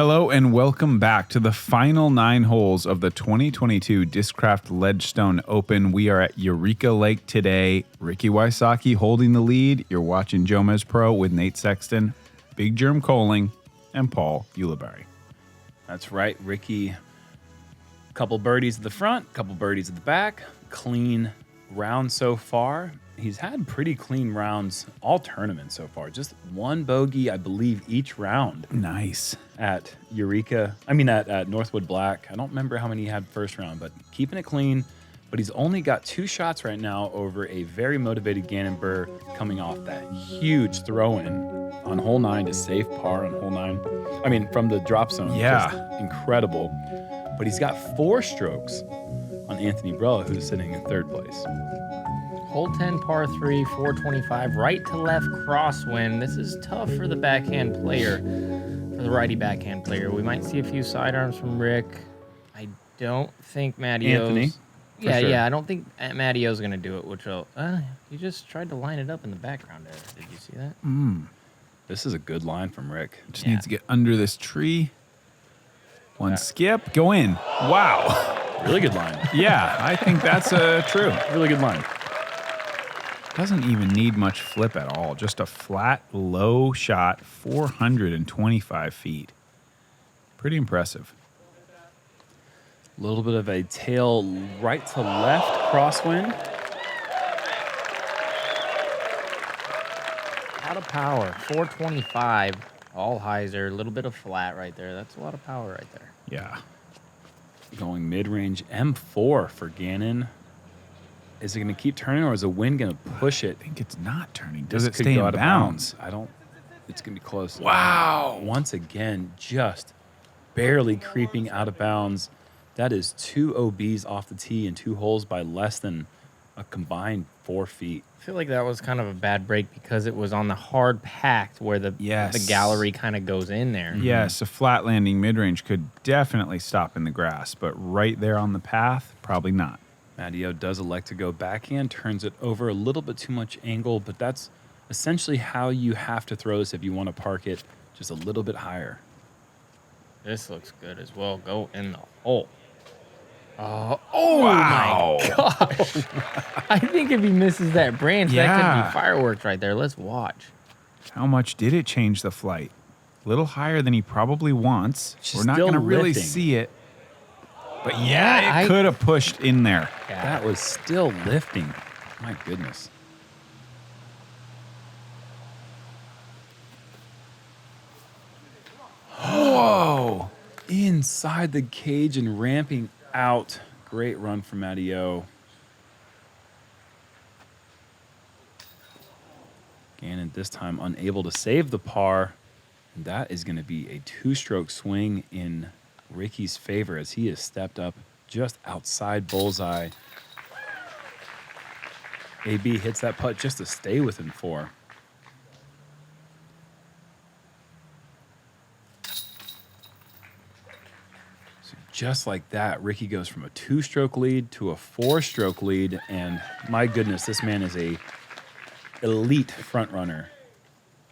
Hello and welcome back to the final 9 holes of the 2022 Discraft Ledgestone Open. We are at Eureka Lake today. Ricky Wysocki holding the lead. You're watching JomezPro with Nate Sexton, Big Jerm Koling, and Paul Ulibarri. That's right, Ricky. Couple birdies at the front, couple birdies at the back. Clean round so far. He's had pretty clean rounds all tournaments so far. Just one bogey, I believe, each round. Nice. At Eureka, at Northwood Black. I don't remember how many he had first round, but keeping it clean. But he's only got 2 shots right now over a very motivated Gannon Buhr coming off that huge throw-in on hole 9 to save par on hole 9. From the drop zone. Yeah. Just incredible. But he's got 4 strokes on Anthony Barela, who's sitting in 3rd place. Hole 10, par 3, 425, right to left crosswind. This is tough for the backhand player, for the righty backhand player. We might see a few sidearms from Rick. I don't think Mattio's... Anthony? Yeah, I don't think Mattio's going to do it, which will... he just tried to line it up in the background there. Did you see that? This is a good line from Rick. Just needs to get under this tree. One skip, go in. Wow. Really good line. Yeah, I think that's true. Really good line. Doesn't even need much flip at all. Just a flat, low shot, 425 feet. Pretty impressive. A little bit of a tail right to left crosswind. A lot of power. 425, all hyzer, a little bit of flat right there. That's a lot of power right there. Yeah. Going mid-range M4 for Gannon. Is it going to keep turning, or is the wind going to push it? I think it's not turning. Does This it could stay go in out of bounds? I don't. It's going to be close. Wow. Once again, just barely creeping out of bounds. That is 2 OBs off the tee and 2 holes by less than a combined 4 feet. I feel like that was kind of a bad break because it was on the hard packed where the gallery kind of goes in there. Yes, a flat landing mid-range could definitely stop in the grass, but right there on the path, probably not. Mattio does elect to go backhand, turns it over a little bit too much angle, but that's essentially how you have to throw this if you want to park it just a little bit higher. This looks good as well. Go in the hole. Wow. My God. I think if he misses that branch, that could be fireworks right there. Let's watch. How much did it change the flight? A little higher than he probably wants. She's We're not still going to really lifting. see it. But it could have pushed in there. Yeah. That was still lifting. My goodness. Whoa. Inside the cage and ramping out. Great run from Mattio. Gannon this time unable to save the par. And that is going to be a 2-stroke swing in Ricky's favor as he has stepped up just outside bullseye. AB hits that putt just to stay within 4. So just like that, Ricky goes from a 2-stroke lead to a 4-stroke lead, and my goodness, this man is a elite front runner.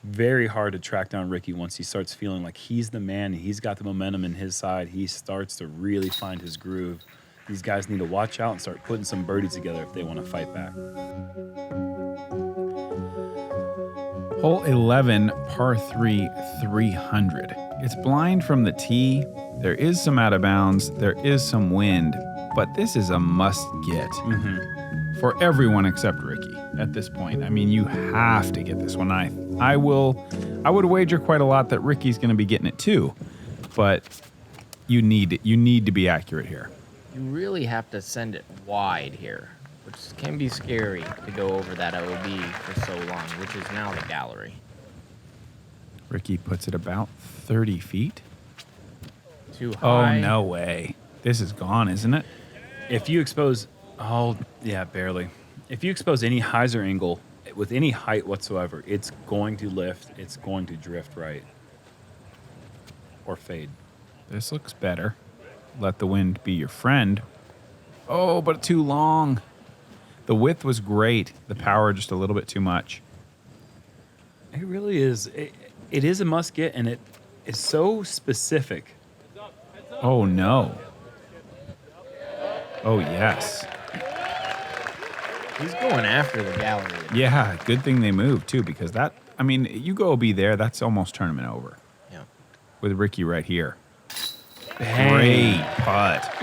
Very hard to track down Ricky once he starts feeling like he's the man. He's got the momentum in his side. He starts to really find his groove. These guys need to watch out and start putting some birdies together if they want to fight back. Hole 11, par 3, 300. It's blind from the tee. There is some out of bounds. There is some wind. But this is a must get for everyone except Ricky at this point. You have to get this one. I would wager quite a lot that Ricky's going to be getting it too, but you need to be accurate here. You really have to send it wide here, which can be scary to go over that OB for so long, which is now the gallery. Ricky puts it about 30 feet. Too high. Oh, no way. This is gone, isn't it? If you expose, barely. If you expose any hyzer angle with any height whatsoever, it's going to lift. It's going to drift right or fade. This looks better. Let the wind be your friend. Oh, but too long. The width was great. The power just a little bit too much. It really is. It is a must get, and is so specific. Oh, no. Oh, yes. He's going after the gallery. Yeah, good thing they moved, too, because that, I mean, you go OB there, that's almost tournament over. Yeah. With Ricky right here. Bang. Great putt.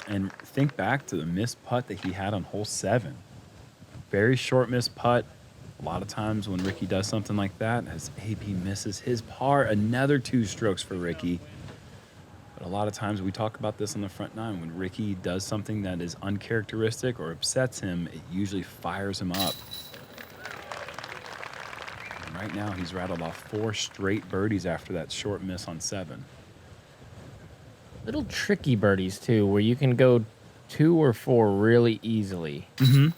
And think back to the missed putt that he had on hole 7. Very short missed putt. A lot of times when Ricky does something like that, as AB misses his par, another 2 strokes for Ricky. But a lot of times we talk about this on the front nine. When Ricky does something that is uncharacteristic or upsets him, it usually fires him up. And right now, he's rattled off 4 straight birdies after that short miss on 7. Little tricky birdies, too, where you can go 2 or 4 really easily. Mm-hmm.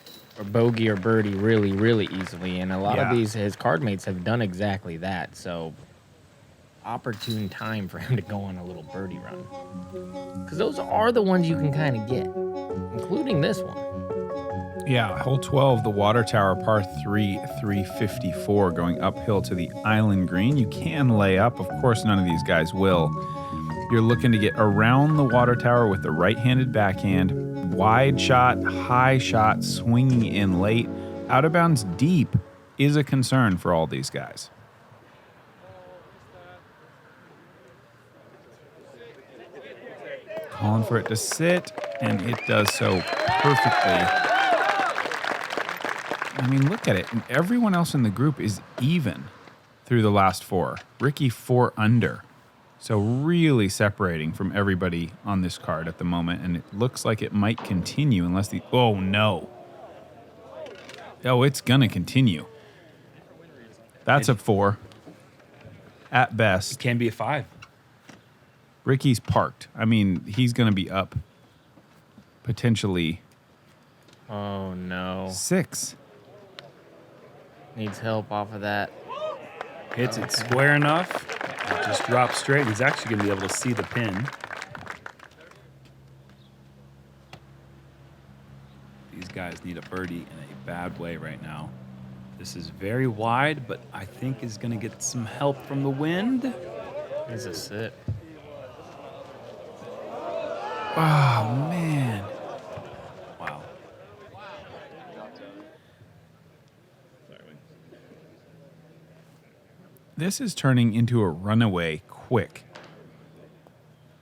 Or bogey or birdie really, really easily. And a lot of Yeah. these, his card mates have done exactly that. So, opportune time for him to go on a little birdie run. Because those are the ones you can kind of get, including this one. Yeah, hole 12, the water tower, par 3, 354, going uphill to the island green. You can lay up. Of course, none of these guys will. You're looking to get around the water tower with the right-handed backhand. Wide shot, high shot, swinging in late. Out of bounds deep is a concern for all these guys. Calling for it to sit, and it does so perfectly. I mean, look at it. Everyone else in the group is even through the last 4. Ricky 4 under. So really separating from everybody on this card at the moment, and it looks like it might continue unless the... Oh, no. Oh, it's going to continue. That's a 4. At best. It can be a 5. Ricky's parked. I mean, he's going to be up potentially Oh, no. 6. Needs help off of that. Hits it square enough. It just drops straight. He's actually going to be able to see the pin. These guys need a birdie in a bad way right now. This is very wide, but I think is going to get some help from the wind. Needs a sit. Oh, man. Wow. This is turning into a runaway quick.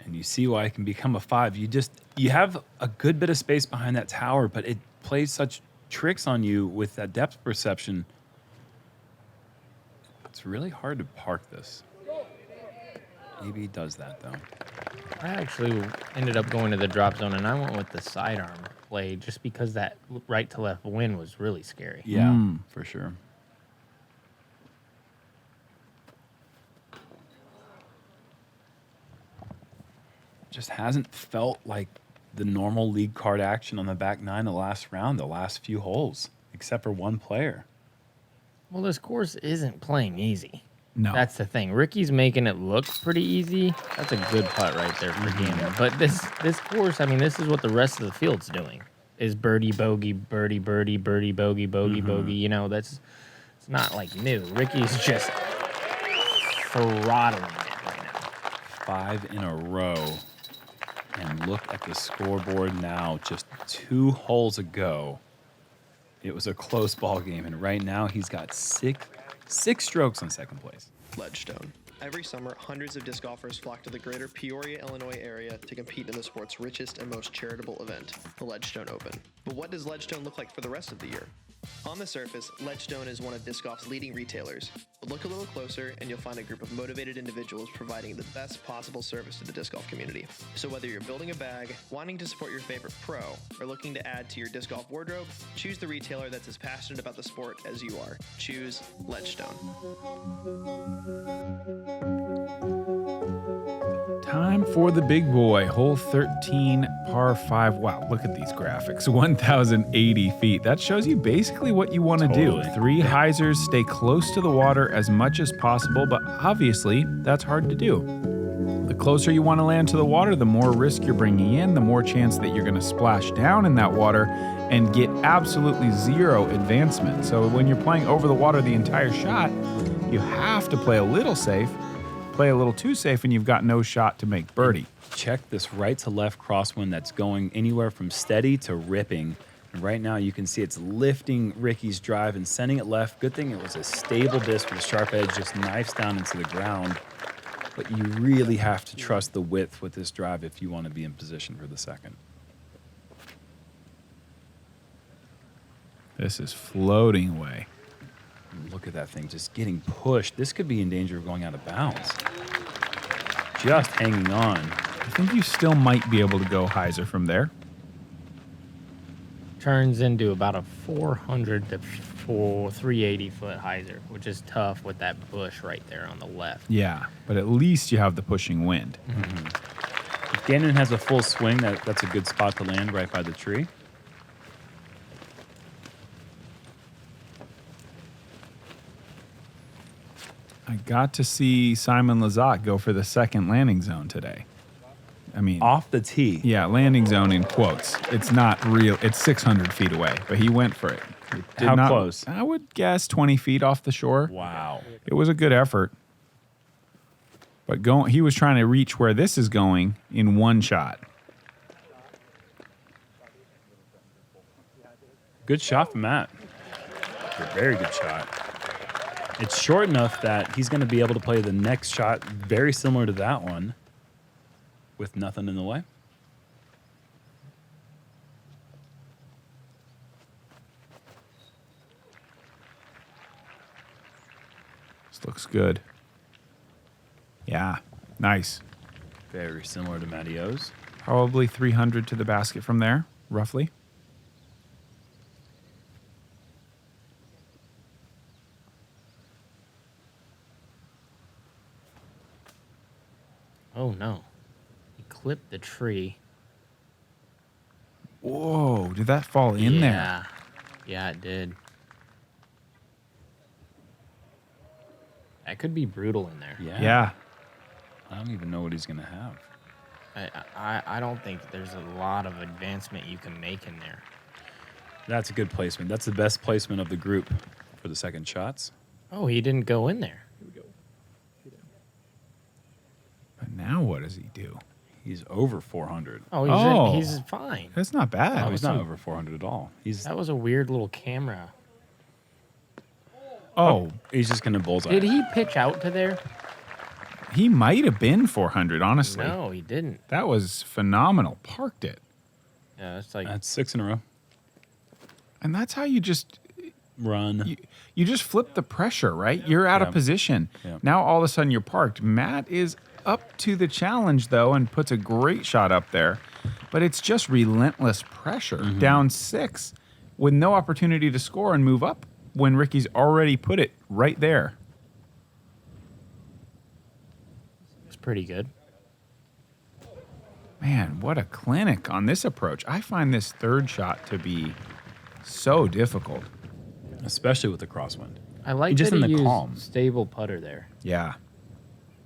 And you see why it can become a 5. You have a good bit of space behind that tower, but it plays such tricks on you with that depth perception. It's really hard to park this. Maybe he does that, though. I actually ended up going to the drop zone, and I went with the sidearm play just because that right to left wind was really scary. Yeah, for sure. Just hasn't felt like the normal league card action on the back nine the last round, the last few holes, except for one player. Well, this course isn't playing easy. No. That's the thing. Ricky's making it look pretty easy. That's a good putt right there for Gannon. But this course, I mean, this is what the rest of the field's doing. Is birdie, bogey, birdie, birdie, birdie, bogey, bogey, bogey. You know, it's not like new. Ricky's just throttling it right now. 5 in a row. And look at the scoreboard now. Just 2 holes ago, it was a close ball game. And right now, he's got six strokes in second place. Ledgestone. Every summer, hundreds of disc golfers flock to the greater Peoria, Illinois area to compete in the sport's richest and most charitable event, the Ledgestone Open. But what does Ledgestone look like for the rest of the year? On the surface, Ledgestone is one of disc golf's leading retailers, but look a little closer and you'll find a group of motivated individuals providing the best possible service to the disc golf community. So whether you're building a bag, wanting to support your favorite pro, or looking to add to your disc golf wardrobe, choose the retailer that's as passionate about the sport as you are. Choose Ledgestone. Time for the big boy, hole 13, par 5. Wow, look at these graphics. 1,080 feet. That shows you basically what you want to do. Totally. 3 hyzers, stay close to the water as much as possible, but obviously that's hard to do. The closer you want to land to the water, the more risk you're bringing in, the more chance that you're going to splash down in that water and get absolutely zero advancement. So when you're playing over the water the entire shot, You have to play a little safe. Play a little too safe, and you've got no shot to make birdie. Check this right to left crosswind that's going anywhere from steady to ripping. And right now you can see it's lifting Ricky's drive and sending it left. Good thing it was a stable disc with a sharp edge, just knifes down into the ground. But you really have to trust the width with this drive if you want to be in position for the second. This is floating away. Look at that thing just getting pushed. This could be in danger of going out of bounds. Just hanging on. I think you still might be able to go hyzer from there. Turns into about a 400 to 380 foot hyzer, which is tough with that bush right there on the left. Yeah, but at least you have the pushing wind. If Gannon has a full swing, that's a good spot to land right by the tree. I got to see Simon Lizotte go for the second landing zone today. I mean, Off the tee. yeah, landing zone in quotes. It's not real. It's 600 feet away, but he went for it. How close? I would guess 20 feet off the shore. Wow. It was a good effort. But he was trying to reach where this is going in one shot. Good shot from Matt. A very good shot. It's short enough that he's going to be able to play the next shot very similar to that one with nothing in the way. This looks good. Yeah, nice. Very similar to Mattio's. Probably 300 to the basket from there, roughly. Oh no. He clipped the tree. Whoa, did that fall in there? Yeah, it did. That could be brutal in there. Yeah. I don't even know what he's going to have. I don't think there's a lot of advancement you can make in there. That's a good placement. That's the best placement of the group for the second shots. Oh, he didn't go in there. But now what does he do? He's over 400. Oh, he's fine. That's not bad. No, he's not over 400 at all. That was a weird little camera. Oh, He's just going to bullseye. Did he pitch out to there? he might have been 400, honestly. No, he didn't. That was phenomenal. Parked it. Yeah, it's like That's 6 in a row. And that's how you just Run. you just flip the pressure, right? You're out of position. Yeah. Now all of a sudden you're parked. Matt is up to the challenge though and puts a great shot up there. But it's just relentless pressure. Down 6 with no opportunity to score and move up when Ricky's already put it right there. it's pretty good. Man, what a clinic on this approach. I find this third shot to be so difficult. Especially with the crosswind. I like Just that in he the used calm. stable putter there. Yeah.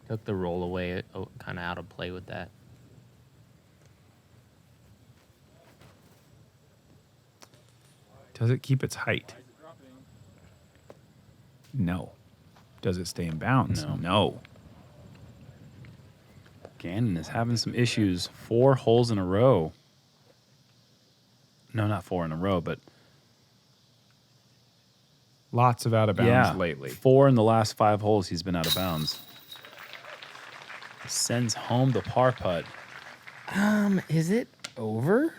Took the roll away, kind of out of play with that. Does it keep its height? No. Does it stay in bounds? No. Gannon is having some issues. 4 holes in a row. No, not 4 in a row, but Lots of out of bounds lately. 4 in the last 5 holes he's been out of bounds. Sends home the par putt. Is it over?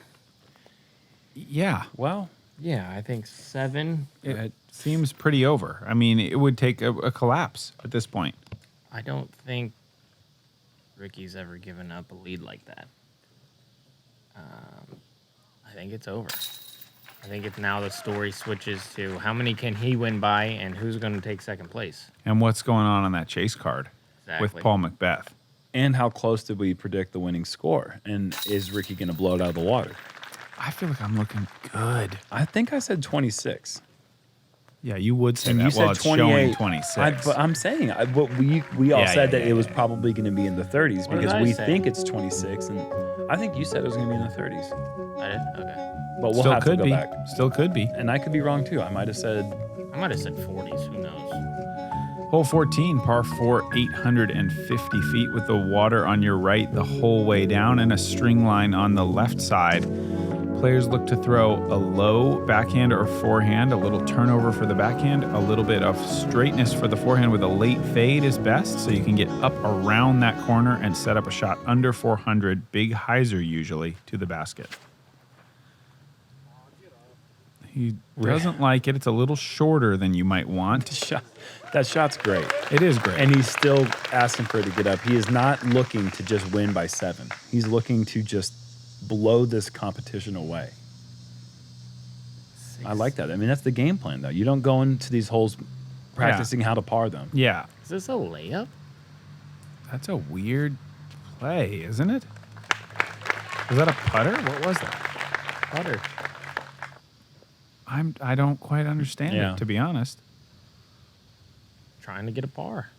Yeah. Well, Yeah, I think 7. It seems pretty over. I mean, it would take a collapse at this point. I don't think Ricky's ever given up a lead like that. I think it's over. I think if now the story switches to how many can he win by and who's going to take second place. And what's going on that chase card with Exactly. Paul Macbeth? and how close did we predict the winning score? And is Ricky going to blow it out of the water? I feel like I'm looking good. I think I said 26. Yeah, you would say And that. you Well, said it's showing 28. 26. But I'm saying, but we all Yeah, said yeah, that yeah, it was yeah. probably going to be in the 30s What did because I we say? think it's 26, and I think you said it was going to be in the 30s. I did? Okay. But we'll Still have to could go be. back. Still could be. And I could be wrong too. I might have said I might have said 40s. Who knows? Hole 14, par 4, 850 feet with the water on your right the whole way down and a string line on the left side. Players look to throw a low backhand or forehand, a little turnover for the backhand, a little bit of straightness for the forehand with a late fade is best, so you can get up around that corner and set up a shot under 400, big hyzer usually, to the basket. He doesn't like it. It's a little shorter than you might want. That shot's great. It is great. And he's still asking for it to get up. He is not looking to just win by 7. He's looking to just blow this competition away. I like that. I mean, that's the game plan, though. You don't go into these holes practicing how to par them. Yeah. Is this a layup? That's a weird play, isn't it? Was that a putter? What was that? Putter. I don't quite understand it, to be honest. Trying to get a par.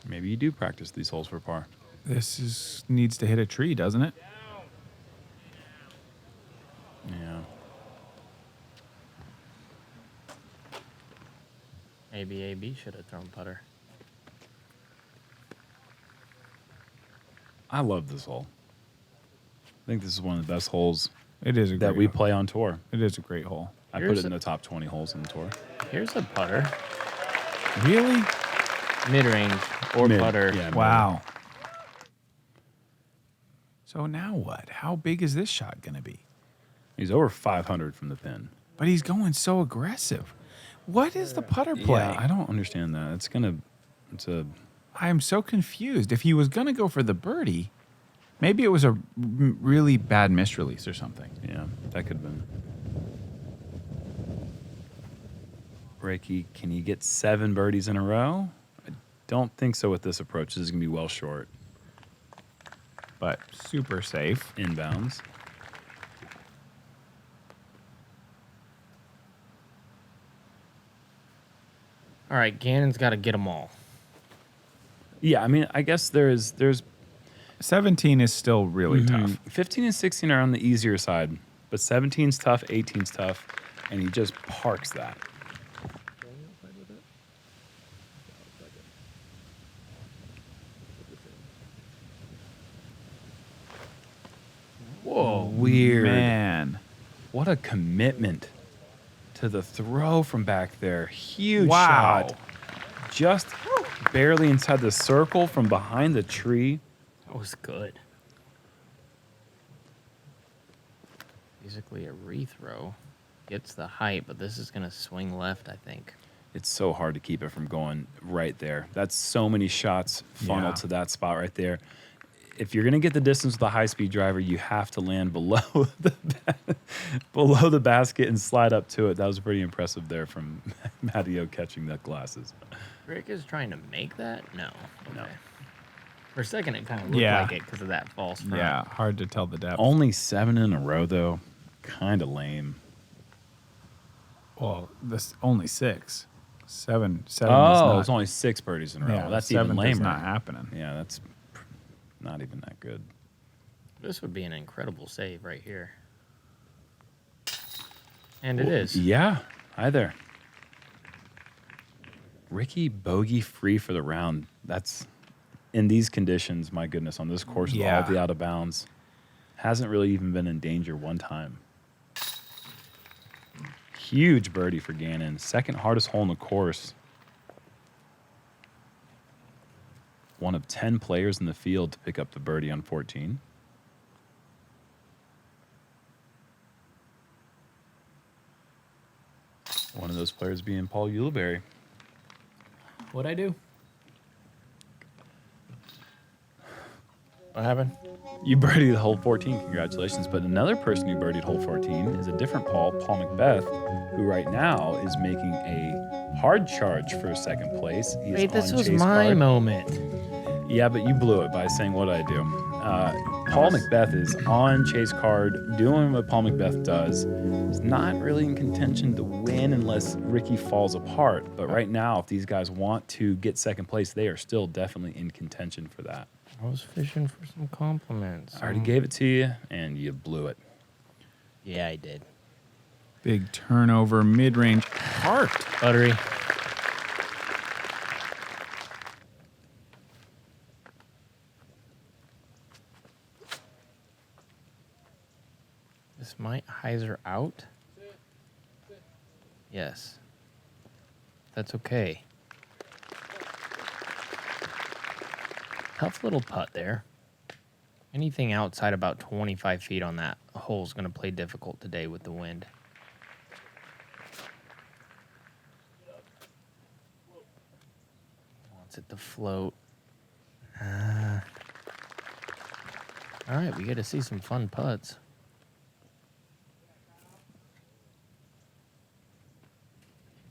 Maybe you do practice these holes for par. This needs to hit a tree, doesn't it? Yeah. Maybe AB should have thrown putter. I love this hole. I think this is one of the best holes It is a that great we hole. play on tour. It is a great hole. I put it in the top 20 holes on the tour. Here's a putter. Really? Mid-range or Mid, putter. yeah. Wow. So now what? How big is this shot going to be? He's over 500 from the pin. But he's going so aggressive. What is the putter play? Yeah, I don't understand that. It's a I am so confused. If he was going to go for the birdie, maybe it was a really bad misrelease or something. Yeah, that could have been. Ricky, can you get 7 birdies in a row? I don't think so with this approach. This is going to be well short. But super safe. Inbounds. All right, Gannon's got to get them all. Yeah, I mean, I guess there's 17 is still really tough. 15 and 16 are on the easier side, but 17's tough, 18's tough, and he just parks that. Whoa, weird. Man. What a commitment to the throw from back there. Huge Wow. shot. Just barely inside the circle from behind the tree. That was good. Basically a rethrow. Gets the height, but this is going to swing left, I think. It's so hard to keep it from going right there. That's so many shots funneled Yeah. to that spot right there. If you're going to get the distance with a high-speed driver, you have to land below the basket and slide up to it. That was pretty impressive there from Matteo catching the glasses. Rick is trying to make that? No. No. For a second, it kind of looked Yeah. like it because of that false front. Yeah, hard to tell the depth. Only 7 in a row, though. Kind of lame. Well, this only 6. 7 is Oh, not, it's only 6 birdies in a row. yeah, That's 7th even lamer. is not happening. Yeah, that's not even that good. This would be an incredible save right here. And it is. Yeah. Hi there. Ricky bogey free for the round. That's in these conditions, my goodness, on this course with all the out of bounds. Hasn't really even been in danger one time. Huge birdie for Gannon. Second hardest hole in the course. One of 10 players in the field to pick up the birdie on 14. One of those players being Paul Ulibarri. What'd I do? What happened? You birdied hole 14, congratulations. But another person who birdied hole 14 is a different Paul Macbeth, who right now is making a hard charge for second place. He is Wait, this on was chase my card. moment. Yeah, but you blew it by saying what I do. Paul Macbeth is on chase card, doing what Paul Macbeth does. He's not really in contention to win unless Ricky falls apart. But right now, if these guys want to get second place, they are still definitely in contention for that. I was fishing for some compliments. I already gave it to you, and you blew it. Yeah, I did. Big turnover, mid-range, parked. Buttery. This might hyzer out. Yes. That's okay. Tough little putt there. Anything outside about 25 feet on that hole is going to play difficult today with the wind. Wants it to float. All right, we get to see some fun putts.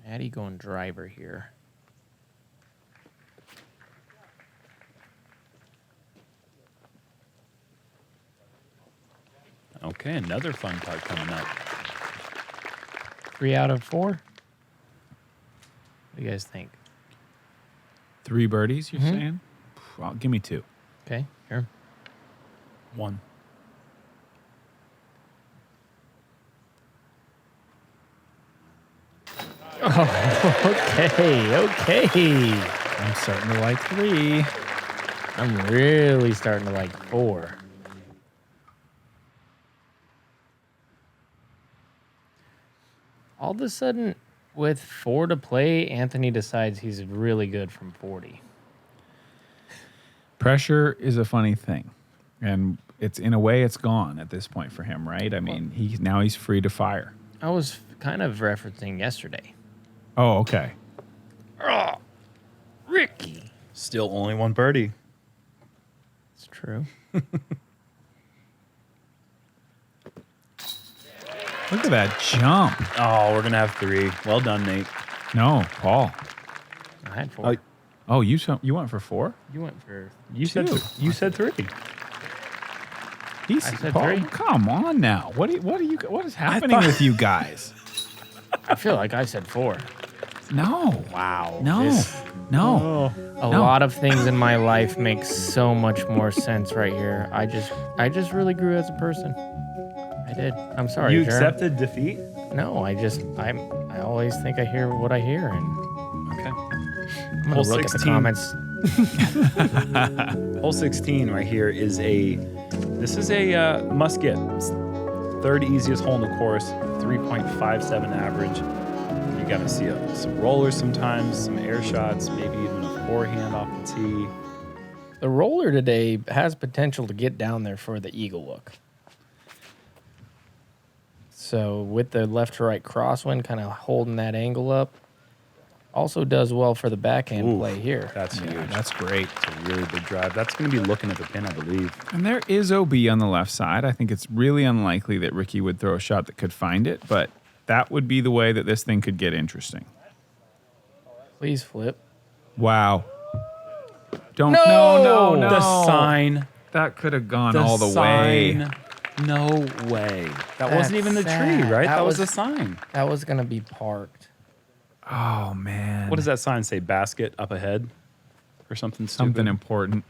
Maddie going driver here. Okay, another fun putt coming up. 3 out of 4. What do you guys think? 3 birdies, you're saying? Well, give me 2. Okay, here. 1. Okay. I'm starting to like 3. I'm really starting to like 4. All of a sudden, with 4 to play, Anthony decides he's really good from 40. Pressure is a funny thing. And it's in a way it's gone at this point for him, right? I mean, he's free to fire. I was kind of referencing yesterday. Oh, okay. Oh, Ricky. Still only 1 birdie. It's true. Look at that jump. Oh, we're going to have 3. Well done, Nate. No, Paul. I had 4. Oh, you went for 4? You went for You said 3. I said Paul, 3. Come on now. What is happening with you guys? I feel like I said 4. No. Wow. No. No. A lot of things in my life make so much more sense right here. I just really grew as a person. I did. I'm sorry, You Jerm. accepted defeat? No, I always think I hear what I hear, and Okay. I'm gonna Hole look at the 16. comments. Hole 16 right here is a must get. It's 3rd easiest hole in the course, 3.57 average. You got to see some rollers sometimes, some air shots, maybe even a forehand off the tee. The roller today has potential to get down there for the eagle look. So with the left to right crosswind kind of holding that angle up, also does well for the backhand play here. That's huge. That's great. It's a really big drive. That's going to be looking at the pin, I believe. And there is OB on the left side. I think it's really unlikely that Ricky would throw a shot that could find it, but that would be the way that this thing could get interesting. Please flip. Wow. Don't. No! No. The sign. That could have gone all the way. No way. That wasn't even the sad. tree, right? That That was was- the sign. That was going to be parked. Oh, man. What does that sign say? Basket up ahead? Or something stupid? Something important.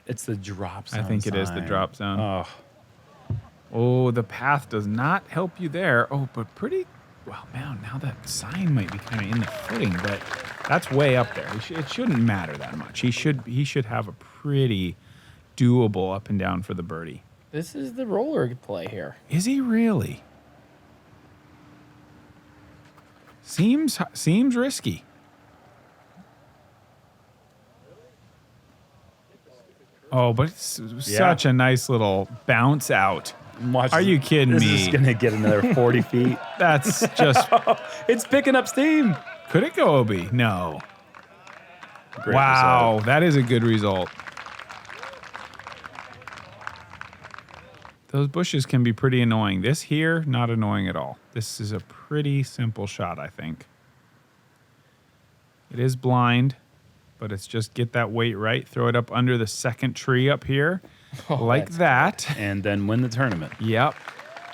It's the drop zone I think it is the sign. drop zone. Oh, Oh, the path does not help you there. Oh, but pretty... Well, man, now that sign might be kind of in the footing, but that's way up there. It shouldn't matter that much. He should have a pretty doable up and down for the birdie. This is the roller play here. Is he really? Seems risky. Oh, but it's such a nice little bounce out. watch Are you kidding this me? This is going to get another 40 feet. That's just... It's picking up steam. Could it go OB? No. Great Wow, result. that is a good result. Those bushes can be pretty annoying. This here, not annoying at all. This is a pretty simple shot, I think. It is blind, but it's just get that weight right. Throw it up under the second tree up here, like that. And then win the tournament. Yep.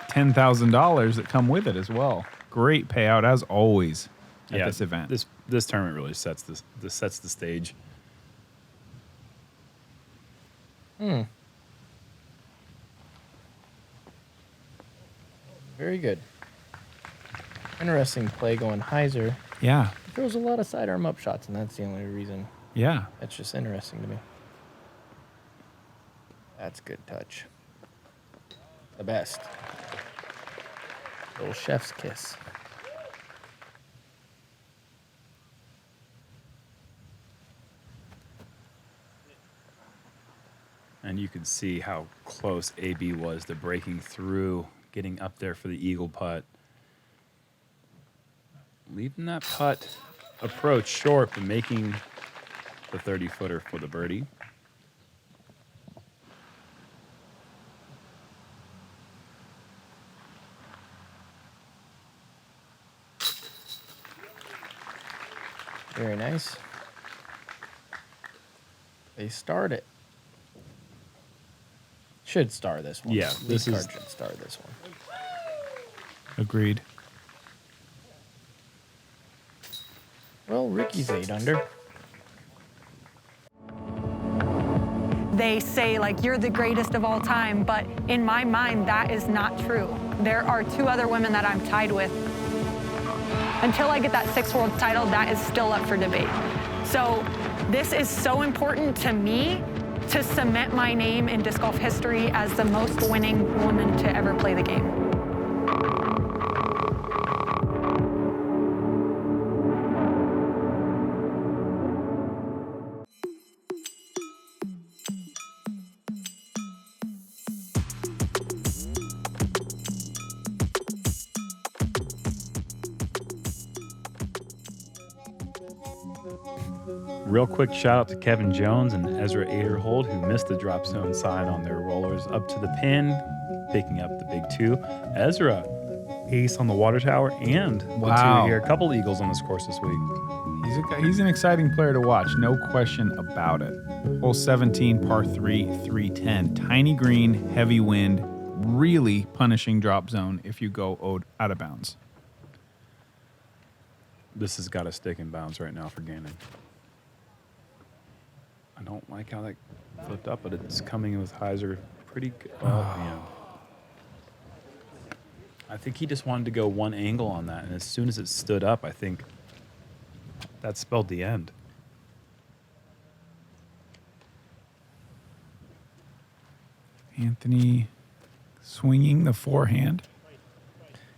$10,000 that come with it as well. Great payout, as always, at this event. This tournament really sets this sets the stage. Very good. Interesting play going hyzer. Yeah, There was a lot of sidearm up shots, and that's the only reason. yeah. That's just interesting to me. That's good touch. the best. Little chef's kiss. And you can see how close AB was to breaking through, getting up there for the eagle putt. Leaving that putt approach short, but making the 30-footer for the birdie. Very nice. They start it. Should star this one. Yeah, this Lead is- card should star this one. Agreed. Well, Ricky's 8 under. They say, like, you're the greatest of all time, but in my mind, that is not true. There are 2 other women that I'm tied with. Until I get that 6th world title, that is still up for debate. So this is so important to me to cement my name in disc golf history as the most winning woman to ever play the game. Real quick shout out to Kevin Jones and Ezra Aderhold, who missed the drop zone sign on their rollers up to the pin, picking up the big 2. Ezra, ace on the water tower and Wow. the 2 here. A couple eagles on this course this week. He's an exciting player to watch, no question about it. Hole 17, par 3, 310. Tiny green, heavy wind, really punishing drop zone if you go out of bounds. This has got to stick in bounds right now for Gannon. I don't like how that flipped up, but it's coming with hyzer pretty good. Oh, man. I think he just wanted to go one angle on that, and as soon as it stood up, I think that spelled the end. Anthony swinging the forehand.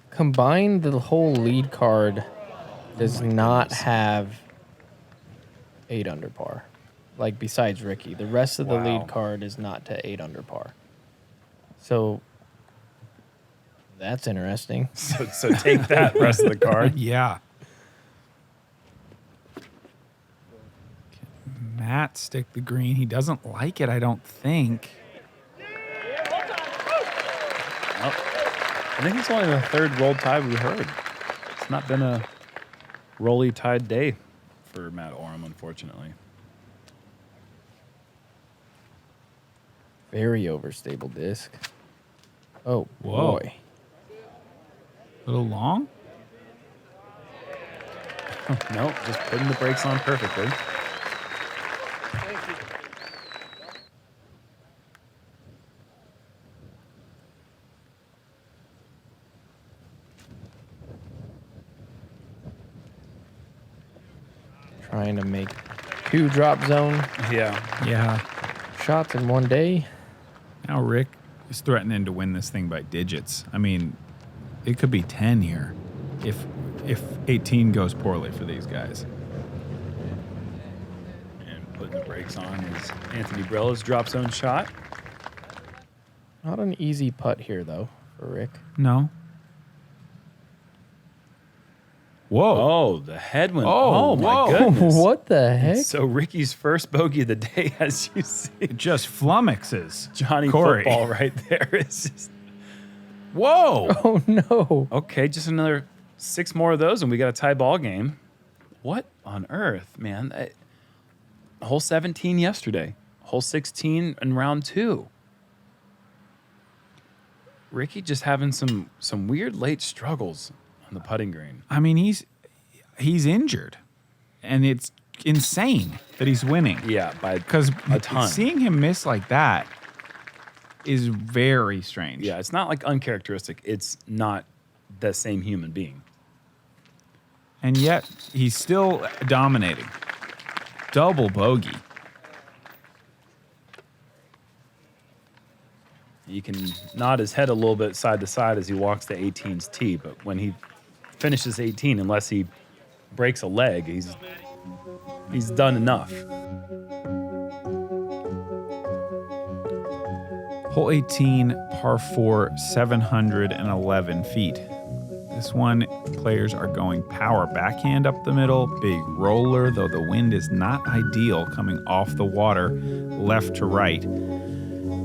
Combined, the whole lead card does not have 8 under par. Like, besides Ricky. The rest of the Wow. lead card is not to 8 under par. So, that's interesting. So take that, rest of the card. Yeah. Matt stick the green. He doesn't like it, I don't think. Well, I think it's only the 3rd roll tide we heard. It's not been a rolly tide day for Matt Orum, unfortunately. Very overstable disc. Oh, Whoa. boy. A little long? Nope, just putting the brakes on perfectly. Trying to make 2 drop zone Yeah. Yeah. shots in one day. Now Rick is threatening to win this thing by digits. I mean, it could be 10 here if 18 goes poorly for these guys. And putting the brakes on is Anthony Barella's drop zone shot. Not an easy putt here, though, for Rick. No. Whoa. Oh, the headwind. Oh, Oh, my whoa. goodness. What the heck? So Ricky's first bogey of the day, as you see. It just flummoxes Johnny Corey. Football right there. It's just, Whoa. Oh, no. okay, just another 6 more of those, and we got a tie ball game. What on earth, man? Hole 17 yesterday. Hole 16 in round 2. Ricky just having some weird late struggles on the putting green. I mean, he's injured, and it's insane that he's winning. Yeah, by Because a ton. seeing him miss like that is very strange. Yeah, it's not like uncharacteristic. It's not the same human being. And yet, he's still dominating. Double bogey. You can nod his head a little bit side to side as he walks the 18's tee, but when he finishes 18, unless he breaks a leg, he's done enough. Hole 18, par 4, 711 feet. This one, players are going power backhand up the middle, big roller, though the wind is not ideal coming off the water left to right.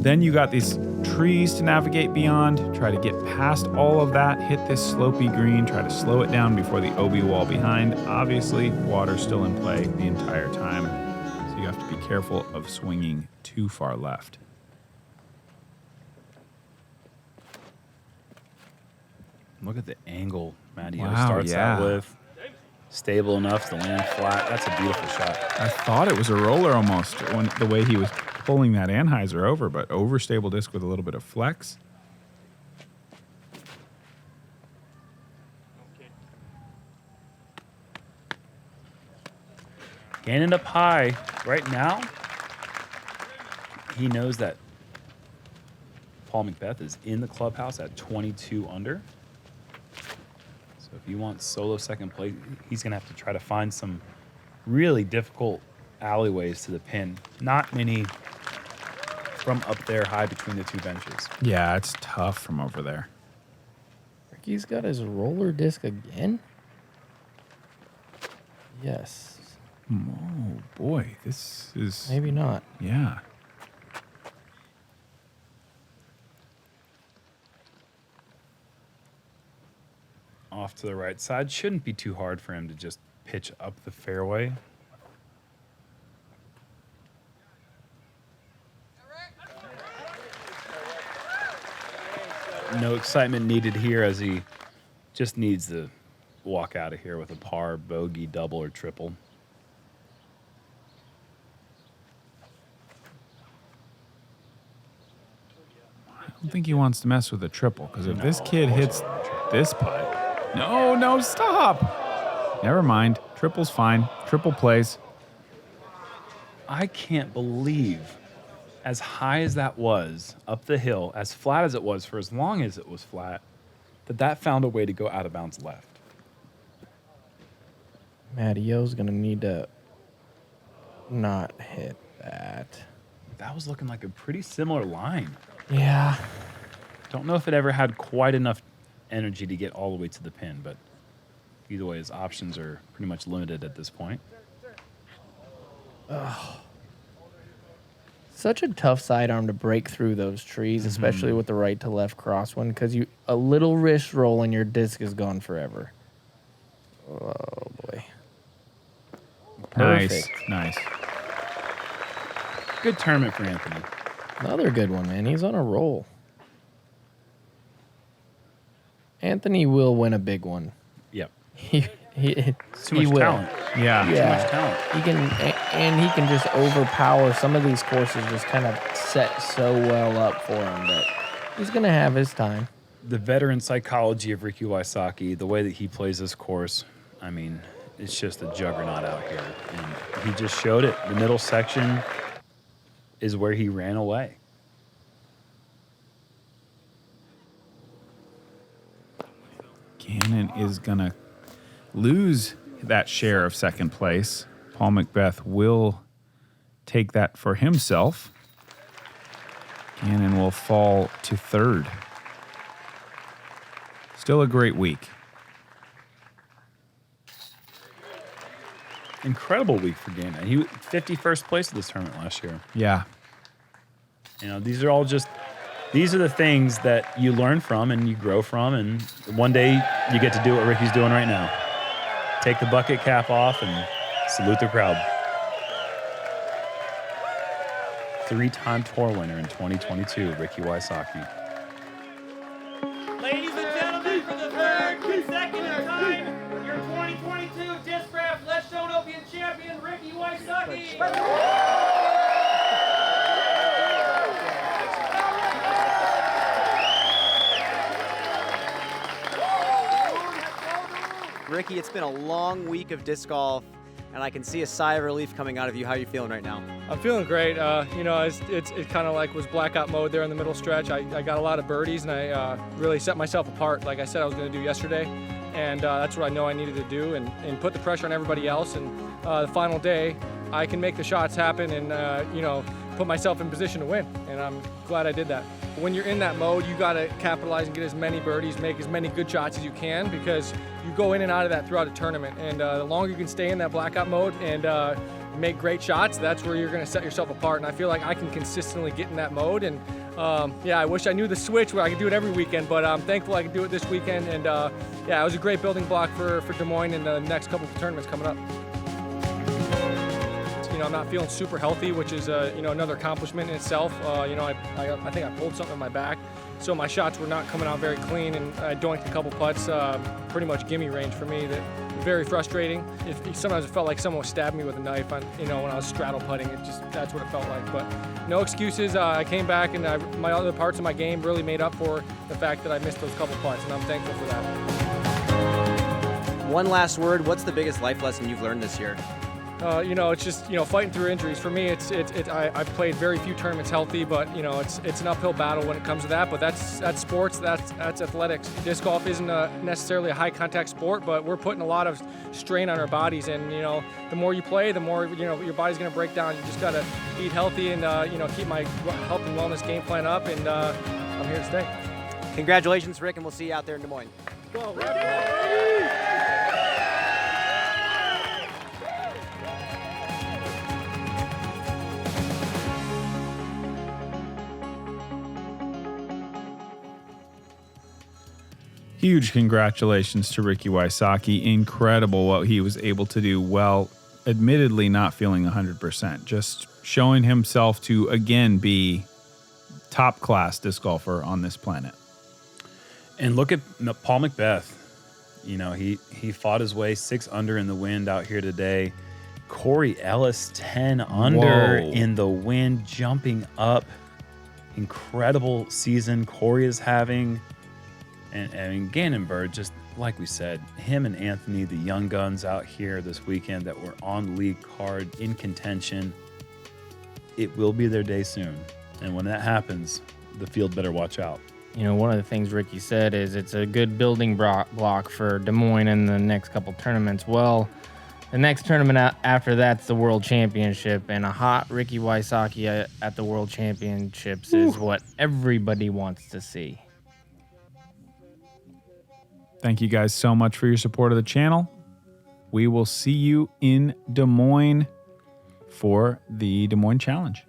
Then you got these trees to navigate beyond. Try to get past all of that, hit this slopey green, try to slow it down before the OB wall behind. Obviously, water's still in play the entire time, so you have to be careful of swinging too far left. Look at the angle Matty Wow, starts out yeah. with. Stable enough to land flat. That's a beautiful shot. I thought it was a roller almost, when the way he was pulling that Anheuser over, but overstable disc with a little bit of flex. Gannon up high right now. He knows that Paul McBeth is in the clubhouse at 22 under. So if he wants solo second place, he's going to have to try to find some really difficult alleyways to the pin. Not many from up there high between the two benches. Yeah, it's tough from over there. Ricky's got his roller disc again? Yes. Oh, boy. This is... Maybe not. Yeah. Off to the right side. Shouldn't be too hard for him to just pitch up the fairway. No excitement needed here, as he just needs to walk out of here with a par, bogey, double, or triple. I don't think he wants to mess with a triple, because if this kid hits this putt... No, stop! Never mind. Triple's fine. Triple plays. I can't believe, as high as that was up the hill, as flat as it was for as long as it was flat, that found a way to go out of bounds left. Matty O's going to need to not hit that. That was looking like a pretty similar line. Yeah. Don't know if it ever had quite enough energy to get all the way to the pin, but either way, his options are pretty much limited at this point. Such a tough sidearm to break through those trees, especially with the right to left crosswind, because a little wrist roll and your disc is gone forever. Oh boy. Perfect. Nice. Good tournament for Anthony. Another good one, man. He's on a roll. Anthony will win a big one. Yep. He Too much will. talent. Yeah. Too much talent. He can, and he can just overpower. Some of these courses just kind of set so well up for him that he's gonna have his time. The veteran psychology of Ricky Wysocki, the way that he plays this course, I mean, it's just a juggernaut out here. And he just showed it. The middle section is where he ran away. Gannon is going to lose that share of second place. Paul McBeth will take that for himself. Gannon will fall to third. Still a great week. Incredible week for Gannon. He 51st place at this tournament last year. Yeah. You know, these are the things that you learn from and you grow from, and one day you get to do what Ricky's doing right now. Take the bucket cap off and salute the crowd. 3-time tour winner in 2022, Ricky Wysocki. Ladies and gentlemen, for the third consecutive time, your 2022 Discraft Ledgestone Open champion, Ricky Wysocki. Ricky, it's been a long week of disc golf. and I can see a sigh of relief coming out of you. How are you feeling right now? I'm feeling great. You know, it kind of like was blackout mode there in the middle stretch. I got a lot of birdies, and I really set myself apart, like I said I was going to do yesterday. And that's what I know I needed to do, and put the pressure on everybody else. And the final day, I can make the shots happen and, you know, put myself in position to win. And I'm glad I did that. When you're in that mode, you got to capitalize and get as many birdies, make as many good shots as you can, because you go in and out of that throughout a tournament. And the longer you can stay in that blackout mode and make great shots, that's where you're going to set yourself apart. And I feel like I can consistently get in that mode. And yeah, I wish I knew the switch where I could do it every weekend, but I'm thankful I could do it this weekend. And yeah, it was a great building block for Des Moines in the next couple of tournaments coming up. You know, I'm not feeling super healthy, which is you know, another accomplishment in itself. You know, I think I pulled something in my back, so my shots were not coming out very clean, and I doinked a couple putts, pretty much gimme range for me. That very frustrating. Sometimes it felt like someone stabbed me with a knife. You know, when I was straddle putting, that's what it felt like. But no excuses. I came back, and my other parts of my game really made up for the fact that I missed those couple putts, and I'm thankful for that. One last word. What's the biggest life lesson you've learned this year? You know, it's just, you know, fighting through injuries. For me, I've played very few tournaments healthy, but you know, it's an uphill battle when it comes to that. But that's sports, that's athletics. Disc golf isn't necessarily a high contact sport, but we're putting a lot of strain on our bodies. And you know, the more you play, the more, you know, your body's going to break down. You just got to eat healthy and you know, keep my health and wellness game plan up. And I'm here to stay. Congratulations, Rick, and we'll see you out there in Des Moines. Go, Huge congratulations to Ricky Wysocki. Incredible what he was able to do. Well, admittedly not feeling 100%. Just showing himself to, again, be top-class disc golfer on this planet. And look at Paul Macbeth. You know, he fought his way 6 under in the wind out here today. Corey Ellis, 10 under in the wind, jumping up. Incredible season Corey is having. And Gannon Bird, just like we said, him and Anthony, the young guns out here this weekend that were on the league card in contention, it will be their day soon. And when that happens, the field better watch out. You know, one of the things Ricky said is it's a good building block for Des Moines in the next couple tournaments. Well, the next tournament after that's the World Championship, and a hot Ricky Wysocki at the World Championships is what everybody wants to see. Thank you guys so much for your support of the channel. We will see you in Des Moines for the Des Moines Challenge.